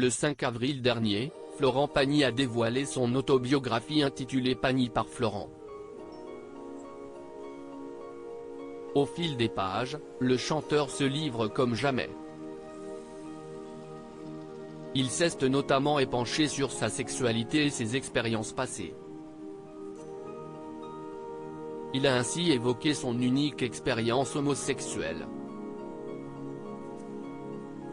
Le 5 avril dernier, Florent Pagny a dévoilé son autobiographie intitulée Pagny par Florent. Au fil des pages, le chanteur se livre comme jamais. Il s'est notamment épanché sur sa sexualité et ses expériences passées. Il a ainsi évoqué son unique expérience homosexuelle.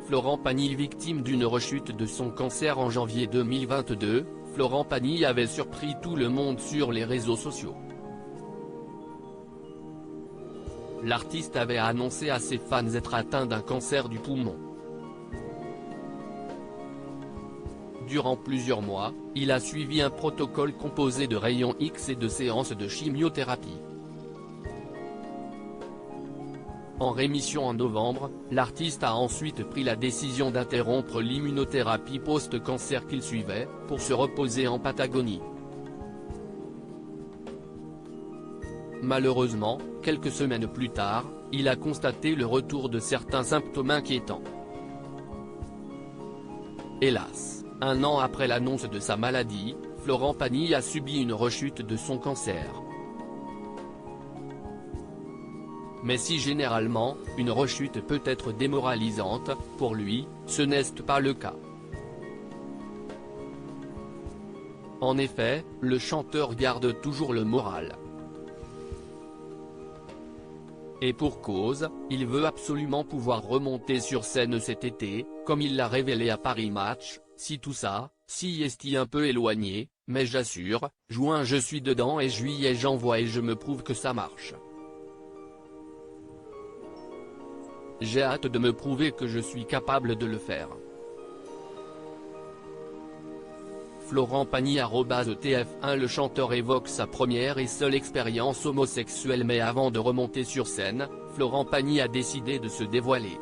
Florent Pagny, victime d'une rechute de son cancer en janvier 2022, Florent Pagny avait surpris tout le monde sur les réseaux sociaux. L'artiste avait annoncé à ses fans être atteint d'un cancer du poumon. Durant plusieurs mois, il a suivi un protocole composé de rayons X et de séances de chimiothérapie. En rémission en novembre, l'artiste a ensuite pris la décision d'interrompre l'immunothérapie post-cancer qu'il suivait, pour se reposer en Patagonie. Malheureusement, quelques semaines plus tard, il a constaté le retour de certains symptômes inquiétants. Hélas, un an après l'annonce de sa maladie, Florent Pagny a subi une rechute de son cancer. Mais si généralement, une rechute peut être démoralisante, pour lui, ce n'est pas le cas. En effet, le chanteur garde toujours le moral. Et pour cause, il veut absolument pouvoir remonter sur scène cet été, comme il l'a révélé à Paris Match, si tout ça, si est un peu éloigné, mais j'assure, juin je suis dedans et juillet j'envoie et je me prouve que ça marche. J'ai hâte de me prouver que je suis capable de le faire. Florent Pagny @TF1. Le chanteur évoque sa première et seule expérience homosexuelle, mais avant de remonter sur scène, Florent Pagny a décidé de se dévoiler.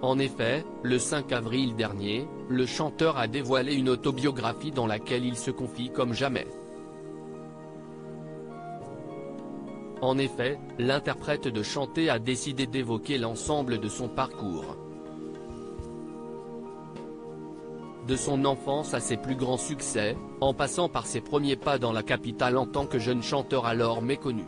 En effet, le 5 avril dernier, le chanteur a dévoilé une autobiographie dans laquelle il se confie comme jamais. En effet, l'interprète de chanter a décidé d'évoquer l'ensemble de son parcours. De son enfance à ses plus grands succès, en passant par ses premiers pas dans la capitale en tant que jeune chanteur alors méconnu.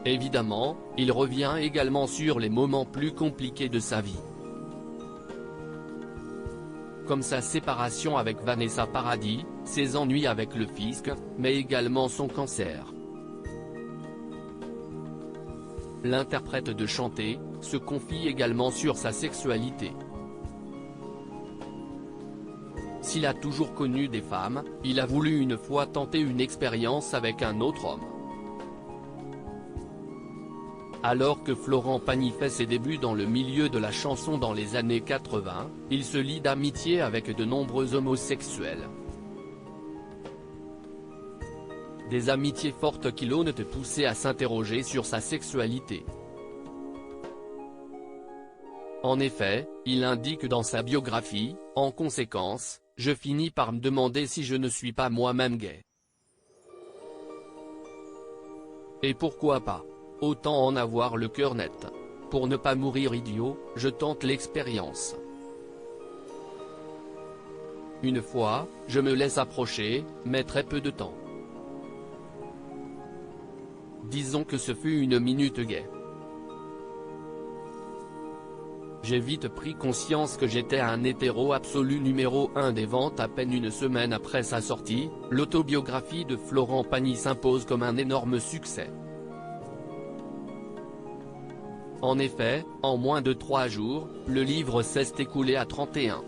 Évidemment, il revient également sur les moments plus compliqués de sa vie. Comme sa séparation avec Vanessa Paradis, ses ennuis avec le fisc, mais également son cancer. L'interprète de chanter se confie également sur sa sexualité. S'il a toujours connu des femmes, il a voulu une fois tenter une expérience avec un autre homme. Alors que Florent Pagny fait ses débuts dans le milieu de la chanson dans les années 80, il se lie d'amitié avec de nombreux homosexuels. Des amitiés fortes qui l'ont poussé à s'interroger sur sa sexualité. En effet, il indique dans sa biographie, en conséquence, je finis par me demander si je ne suis pas moi-même gay. Et pourquoi pas? Autant en avoir le cœur net. Pour ne pas mourir idiot, je tente l'expérience. Une fois, je me laisse approcher, mais très peu de temps. Disons que ce fut une minute gay. J'ai vite pris conscience que j'étais un hétéro absolu numéro 1 des ventes. À peine une semaine après sa sortie, l'autobiographie de Florent Pagny s'impose comme un énorme succès. En effet, en moins de 3 jours, le livre s'est écoulé à 31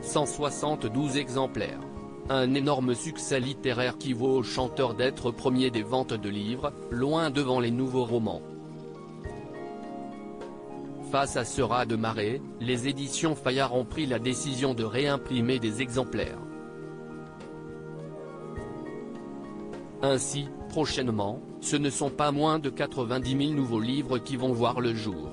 172 exemplaires. Un énorme succès littéraire qui vaut au chanteur d'être premier des ventes de livres, loin devant les nouveaux romans. Face à ce raz de marée, les éditions Fayard ont pris la décision de réimprimer des exemplaires. Ainsi, prochainement, ce ne sont pas moins de 90 000 nouveaux livres qui vont voir le jour.